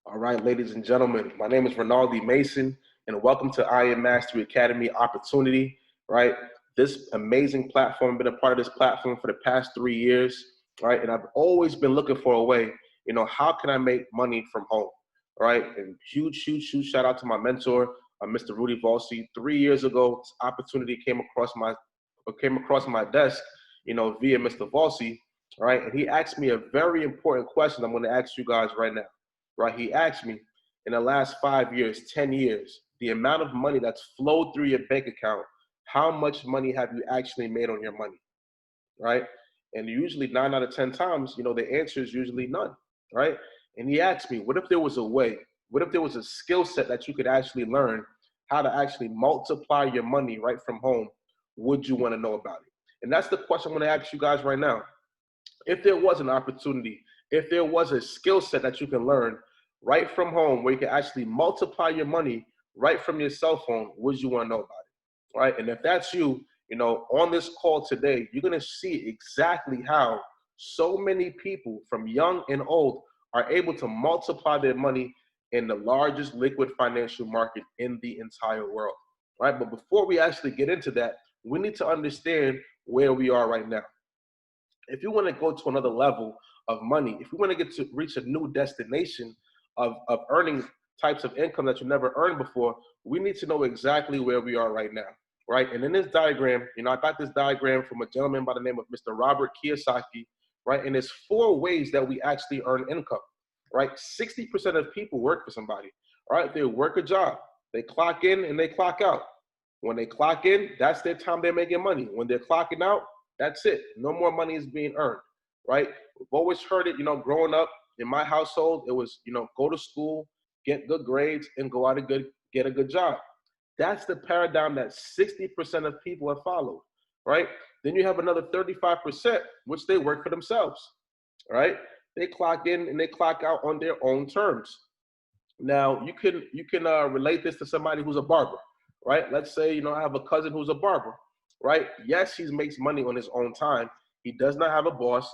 All right, ladies and gentlemen, my name is Rinaldi Mason, and welcome to I Am Mastery Academy Opportunity. Right, this amazing platform. I've been a part of this platform for the past 3 years. Right, and I've always been looking for a way. How can I make money from home? Right, and huge shout out to my mentor, Mr. Rudy Volsi. 3 years ago, this opportunity came across my desk. Via Mr. Volsi. Right, and he asked me a very important question. I'm going to ask you guys right now. Right? He asked me, in the last 5 years, 10 years, the amount of money that's flowed through your bank account, how much money have you actually made on your money? Right? And usually 9 out of 10 times, the answer is usually none. Right? And he asked me, what if there was a way? What if there was a skill set that you could actually learn how to actually multiply your money right from home? Would you want to know about it? And that's the question I'm going to ask you guys right now. If there was an opportunity, if there was a skill set that you can learn right from home where you can actually multiply your money right from your cell phone, would you want to know about it? Right? And if that's you, on this call today, you're going to see exactly how so many people from young and old are able to multiply their money in the largest liquid financial market in the entire world. Right? But before we actually get into that, we need to understand where we are right now. If you want to go to another level of money, if you want to get to reach a new destination of earning types of income that you never earned before, we need to know exactly where we are right now, right? And in this diagram, I got this diagram from a gentleman by the name of Mr. Robert Kiyosaki, right? And there's 4 ways that we actually earn income, right? 60% of people work for somebody, right? They work a job, they clock in and they clock out. When they clock in, that's their time they're making money. When they're clocking out, that's it. No more money is being earned, right? We've always heard it, growing up in my household, it was, go to school, get good grades, and go out and get a good job. That's the paradigm that 60% of people have followed, right? Then you have another 35%, which they work for themselves, right? They clock in and they clock out on their own terms. Now you can relate this to somebody who's a barber, right? Let's say I have a cousin who's a barber, right? Yes, he makes money on his own time. He does not have a boss,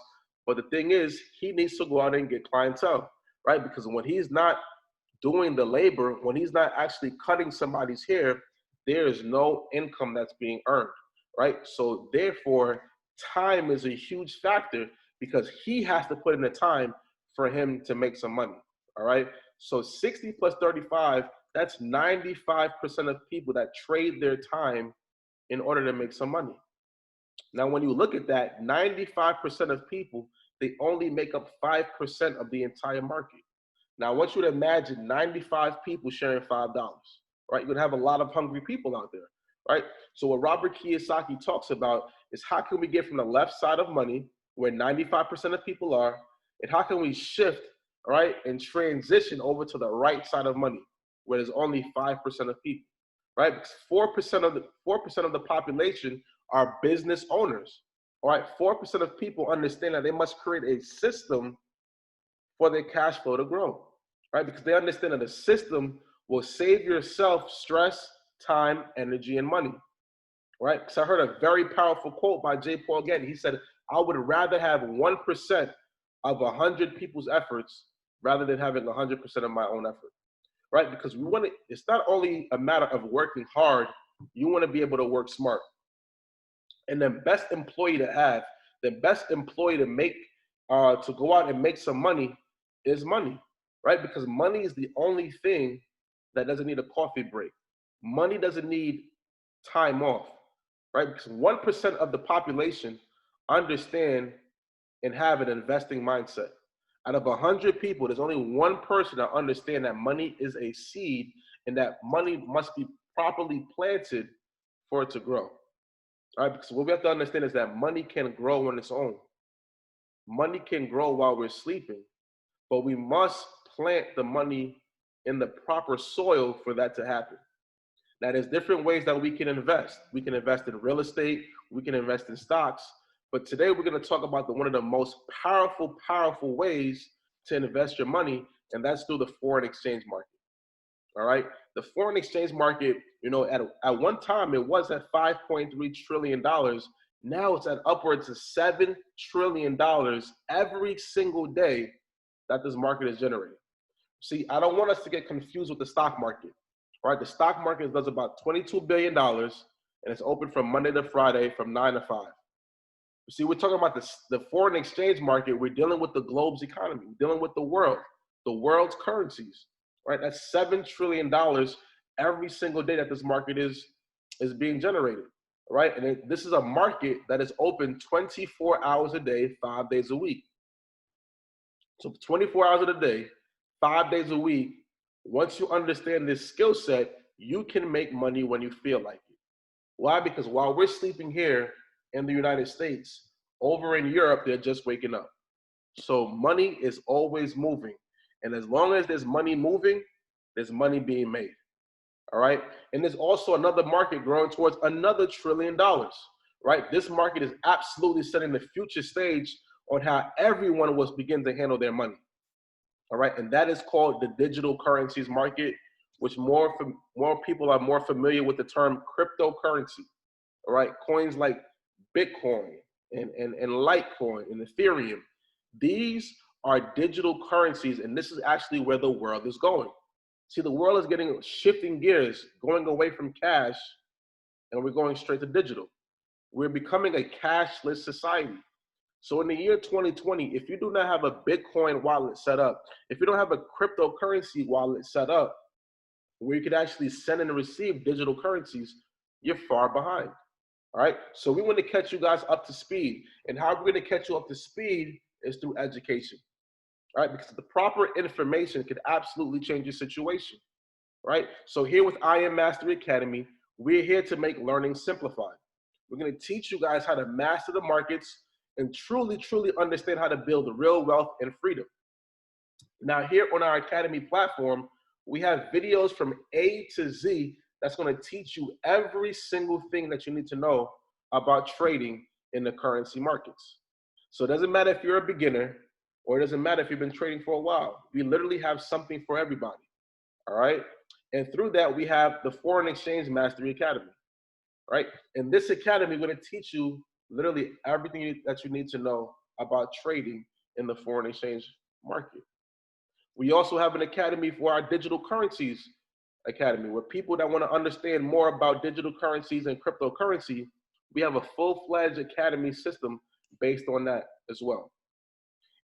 but the thing is, he needs to go out and get clientele, right? Because when he's not doing the labor, when he's not actually cutting somebody's hair, there is no income that's being earned, right? So therefore, time is a huge factor because he has to put in the time for him to make some money. All right. So 60 plus 35, that's 95% of people that trade their time in order to make some money. Now, when you look at that, 95% of people, they only make up 5% of the entire market. Now, I want you to imagine 95 people sharing $5, right? You're going to have a lot of hungry people out there, right? So what Robert Kiyosaki talks about is how can we get from the left side of money, where 95% of people are, and how can we shift, right, and transition over to the right side of money, where there's only 5% of people, right? Because 4% of the population are business owners. All right, 4% of people understand that they must create a system for their cash flow to grow, right? Because they understand that the system will save yourself stress, time, energy, and money, right? Because I heard a very powerful quote by J. Paul Getty. He said, I would rather have 1% of 100 people's efforts rather than having 100% of my own effort, right? Because it's not only a matter of working hard, you want to be able to work smart. And the best employee to have, the best employee to go out and make some money is money, right? Because money is the only thing that doesn't need a coffee break. Money doesn't need time off, right? Because 1% of the population understand and have an investing mindset. Out of 100 people, there's only one person that understand that money is a seed and that money must be properly planted for it to grow. All right, because what we have to understand is that money can grow on its own. Money can grow while we're sleeping, but we must plant the money in the proper soil for that to happen. Now, there's different ways that we can invest. We can invest in real estate, we can invest in stocks, but today we're going to talk about one of the most powerful ways to invest your money, and that's through the foreign exchange market. All right. The foreign exchange market, at one time it was at $5.3 trillion. Now it's at upwards of $7 trillion every single day that this market is generating. See, I don't want us to get confused with the stock market. All right, the stock market does about $22 billion, and it's open from Monday to Friday from 9 to 5. See, we're talking about the foreign exchange market. We're dealing with the globe's economy. We're dealing with the world's currencies, right? That's $7 trillion every single day that this market is being generated, right? And this is a market that is open 24 hours a day, 5 days a week. So 24 hours of the day, 5 days a week, once you understand this skill set, you can make money when you feel like it. Why? Because while we're sleeping here in the United States, over in Europe, they're just waking up. So money is always moving. And as long as there's money moving, there's money being made. All right. And there's also another market growing towards another $1 trillion, right? This market is absolutely setting the future stage on how everyone will begin to handle their money. All right. And that is called the digital currencies market, which more people are more familiar with the term cryptocurrency. All right. Coins like Bitcoin and Litecoin and Ethereum. These are digital currencies, and this is actually where the world is going. See, the world is shifting gears, going away from cash, and we're going straight to digital. We're becoming a cashless society. So in the year 2020, if you do not have a Bitcoin wallet set up, if you don't have a cryptocurrency wallet set up, where you could actually send and receive digital currencies, you're far behind. All right. So we want to catch you guys up to speed. And how we're going to catch you up to speed is through education. All right. Because the proper information could absolutely change your situation. Right. So here with I Am Mastery Academy, we're here to make learning simplified. We're going to teach you guys how to master the markets and truly, truly understand how to build real wealth and freedom. Now, here on our Academy platform, we have videos from A to Z that's going to teach you every single thing that you need to know about trading in the currency markets. So it doesn't matter if you're a beginner or it doesn't matter if you've been trading for a while. We literally have something for everybody. All right. And through that, we have the Foreign Exchange Mastery Academy. Right. In this academy, we're going to teach you literally everything that you need to know about trading in the foreign exchange market. We also have an academy for our digital currencies academy, where people that want to understand more about digital currencies and cryptocurrency, we have a full-fledged academy system based on that as well.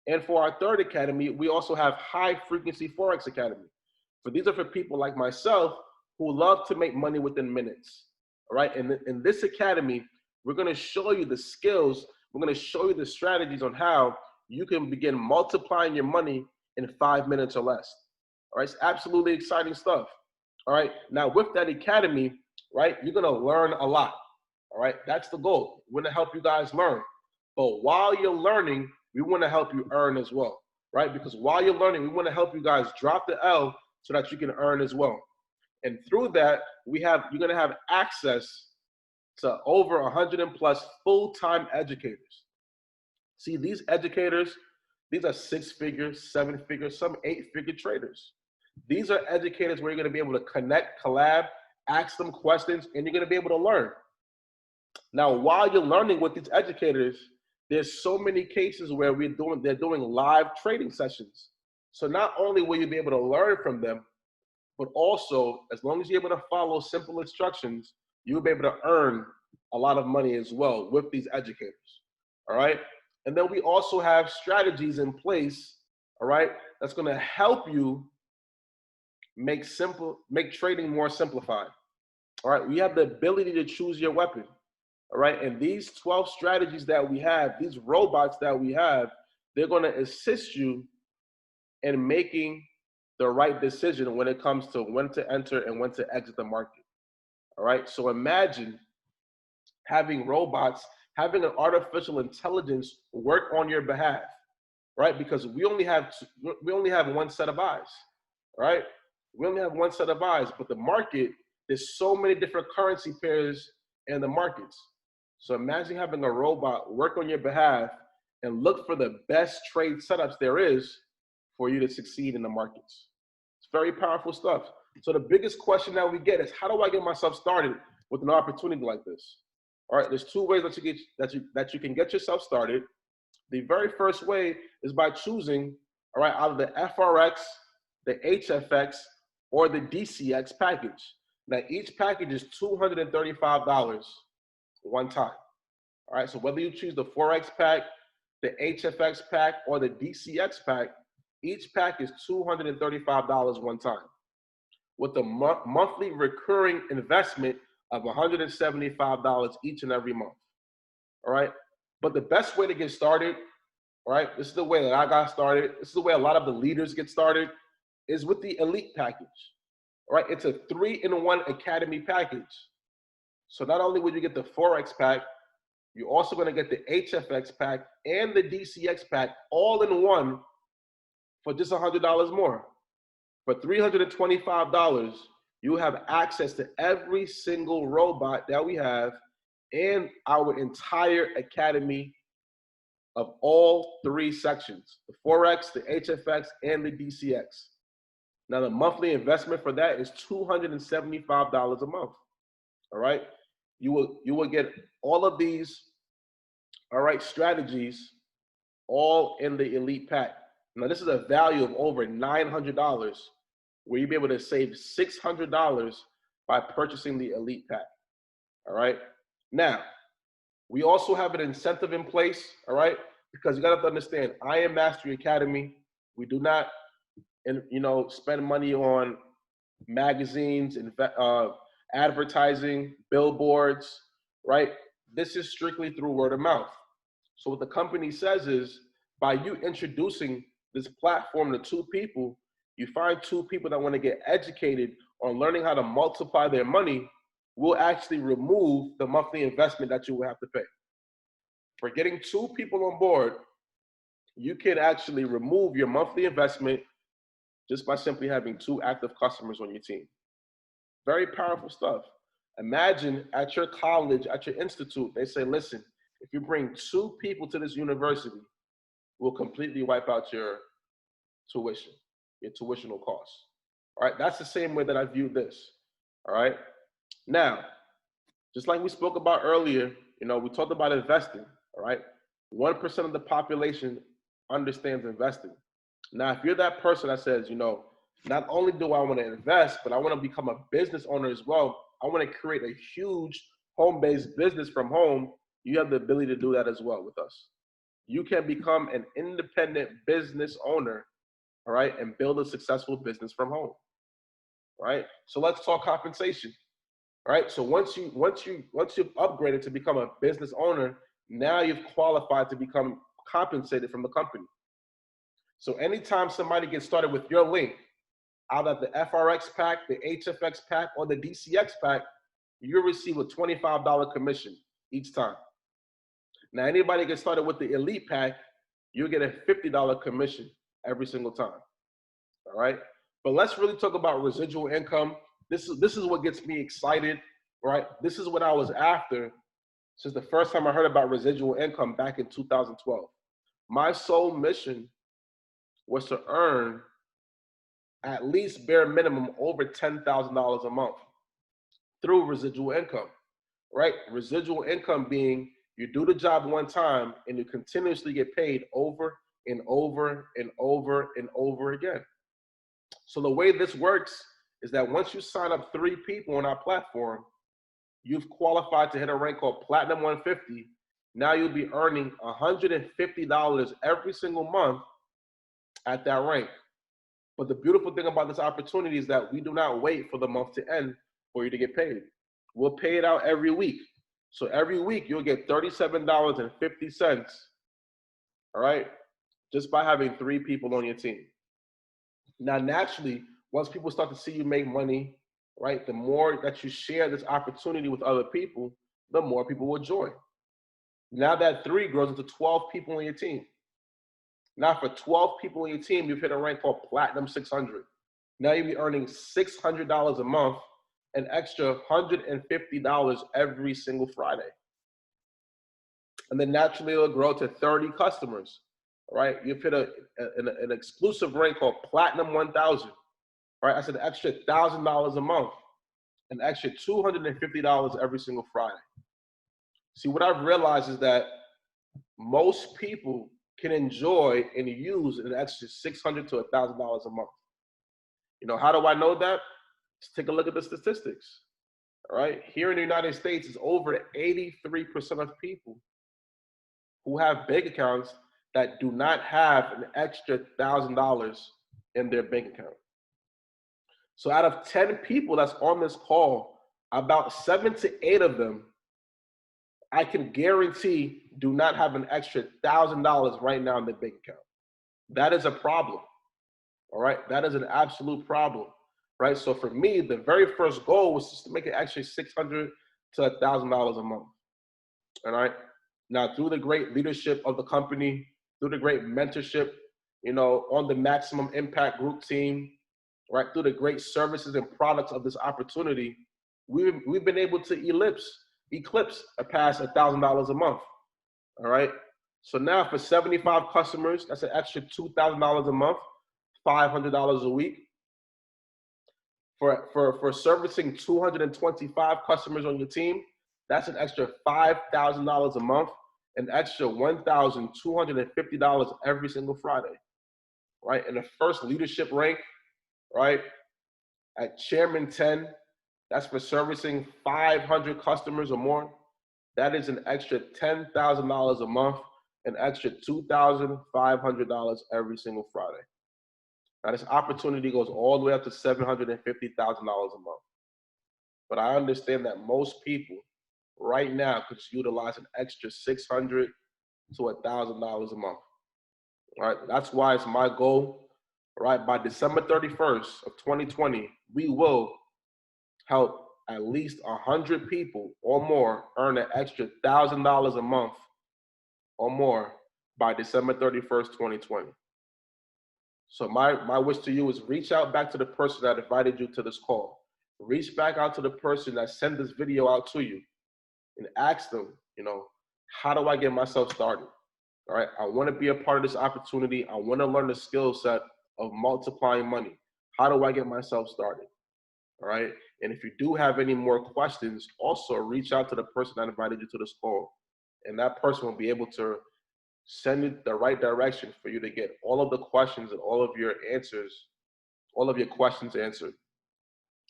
And for our third academy, we also have High Frequency Forex Academy. These are for people like myself who love to make money within minutes. All right. And in this academy, we're going to show you the skills. We're going to show you the strategies on how you can begin multiplying your money in 5 minutes or less. All right. It's absolutely exciting stuff. All right. Now, with that academy, right, you're going to learn a lot. All right. That's the goal. We're going to help you guys learn. But while you're learning, we want to help you earn as well. Right. Because while you're learning, we want to help you guys drop the L so that you can earn as well. And through that, you're going to have access to over 100 and plus full-time educators. See, these educators, these are 6-figure, 7-figure, some 8-figure traders. These are educators where you're going to be able to connect, collab, ask them questions, and you're going to be able to learn. Now, while you're learning with these educators, there's so many cases where they're doing live trading sessions. So not only will you be able to learn from them, but also, as long as you're able to follow simple instructions, you'll be able to earn a lot of money as well with these educators. All right. And then we also have strategies in place. All right. That's going to help you make trading more simplified. All right. We have the ability to choose your weapon. All right. And these 12 strategies that we have, these robots that we have, they're going to assist you in making the right decision when it comes to when to enter and when to exit the market. All right. So imagine having robots, having an artificial intelligence work on your behalf, right? Because we only have one set of eyes, right? We only have one set of eyes, but the market, there's so many different currency pairs in the markets. So imagine having a robot work on your behalf and look for the best trade setups there is for you to succeed in the markets. It's very powerful stuff. So the biggest question that we get is, how do I get myself started with an opportunity like this? All right, there's 2 ways that you can get yourself started. The very first way is by choosing, all right, out of the FRX, the HFX, or the DCX package. Now, each package is $235 one time. All right, so whether you choose the Forex pack, the HFX pack, or the DCX pack, each pack is $235 one time, with a monthly recurring investment of $175 each and every month. All right, but the best way to get started, all right, this is the way that I got started. This is the way a lot of the leaders get started, is with the Elite package. All right, it's a 3-in-1 Academy package. So not only will you get the Forex pack, you're also going to get the HFX pack and the DCX pack all in one for just $100 more. For $325, you have access to every single robot that we have and our entire academy of all 3 sections, the Forex, the HFX, and the DCX. Now, the monthly investment for that is $275 a month. All right, you will get all of these, all right, strategies all in the Elite pack. Now, this is a value of over $900, where you'll be able to save $600 by purchasing the Elite pack. All right, now we also have an incentive in place. All right, because you got to understand, I Am Mastery Academy, we do not, spend money on magazines and advertising, billboards, right? This is strictly through word of mouth. So what the company says is, by you introducing this platform to 2 people, you find 2 people that want to get educated on learning how to multiply their money, we'll actually remove the monthly investment that you will have to pay. For getting 2 people on board, you can actually remove your monthly investment just by simply having 2 active customers on your team. Very powerful stuff. Imagine at your college, at your institute, they say, listen, if you bring 2 people to this university, we'll completely wipe out your tuition, your tuitional costs. All right, that's the same way that I view this. All right, now, just like we spoke about earlier, we talked about investing. All right, 1% of the population understands investing. Now, if you're that person that says, not only do I want to invest, but I want to become a business owner as well, I want to create a huge home-based business from home, you have the ability to do that as well with us. You can become an independent business owner, all right, and build a successful business from home. All right, so let's talk compensation. All right, so once you've upgraded to become a business owner, now you've qualified to become compensated from the company. So anytime somebody gets started with your link, out of the FRX pack, the HFX pack, or the DCX pack, you'll receive a $25 commission each time. Now, anybody gets started with the Elite pack, you'll get a $50 commission every single time. All right, but let's really talk about residual income. This is what gets me excited, right? This is what I was after since the first time I heard about residual income back in 2012. My sole mission was to earn at least bare minimum over $10,000 a month through residual income, right? Residual income being you do the job one time and you continuously get paid over and over and over and over again. So the way this works is that once you sign up 3 people on our platform, you've qualified to hit a rank called Platinum 150. Now you'll be earning $150 every single month at that rank. But the beautiful thing about this opportunity is that we do not wait for the month to end for you to get paid. We'll pay it out every week. So every week you'll get $37.50, all right, just by having 3 people on your team. Now, naturally, once people start to see you make money, right, the more that you share this opportunity with other people, the more people will join. Now that 3 grows into 12 people on your team. Now for 12 people on your team, you've hit a rank called Platinum 600. Now you'll be earning $600 a month, an extra $150 every single Friday. And then naturally it'll grow to 30 customers, right? You've hit an exclusive rank called Platinum 1000, right? That's an extra $1,000 a month, an extra $250 every single Friday. See, what I've realized is that most people can enjoy and use an extra $600 to $1,000 a month. You know, how do I know that? Let's take a look at the statistics. All right. Here in the United States, it's over 83% of people who have bank accounts that do not have an extra $1,000 in their bank account. So out of 10 people that's on this call, about 7 to 8 of them, I can guarantee, do not have an extra $1,000 right now in their bank account. That is a problem. All right. That is an absolute problem. Right. So for me, the very first goal was just to make it actually $600 to $1,000 a month. All right. Now, through the great leadership of the company, through the great mentorship, you know, on the Maximum Impact Group team, right, through the great services and products of this opportunity, we've been able to eclipse past $1,000 a month. All right. So now for 75 customers, that's an extra $2,000 a month, $500 a week. For servicing 225 customers on your team, that's an extra $5,000 a month, an extra $1,250 every single Friday, right? And the first leadership rank, right, at Chairman 10, that's for servicing 500 customers or more. That is an extra $10,000 a month, an extra $2,500 every single Friday. Now, this opportunity goes all the way up to $750,000 a month. But I understand that most people right now could utilize an extra $600 to $1,000 a month. All right, that's why it's my goal. Right, by December 31st of 2020, we will help at least 100 people or more earn an extra $1,000 a month or more by December 31st, 2020. So my wish to you is reach out back to the person that invited you to this call. Reach back out to the person that sent this video out to you and ask them, you know, how do I get myself started? All right, I want to be a part of this opportunity. I want to learn the skill set of multiplying money. How do I get myself started? All right, and if you do have any more questions, also reach out to the person that invited you to this call, and that person will be able to send you the right direction for you to get all of the questions and all of your answers, all of your questions answered.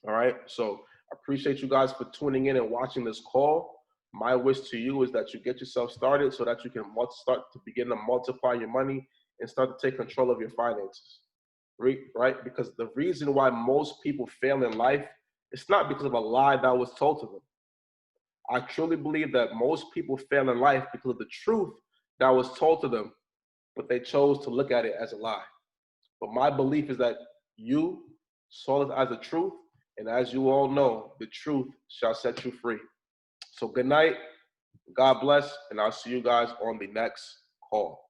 All right. So I appreciate you guys for tuning in and watching this call. My wish to you is that you get yourself started so that you can start to begin to multiply your money and start to take control of your finances. Right? Because the reason why most people fail in life, it's not because of a lie that was told to them. I truly believe that most people fail in life because of the truth that was told to them, but they chose to look at it as a lie. But my belief is that you saw it as a truth, and as you all know, the truth shall set you free. So good night, God bless, and I'll see you guys on the next call.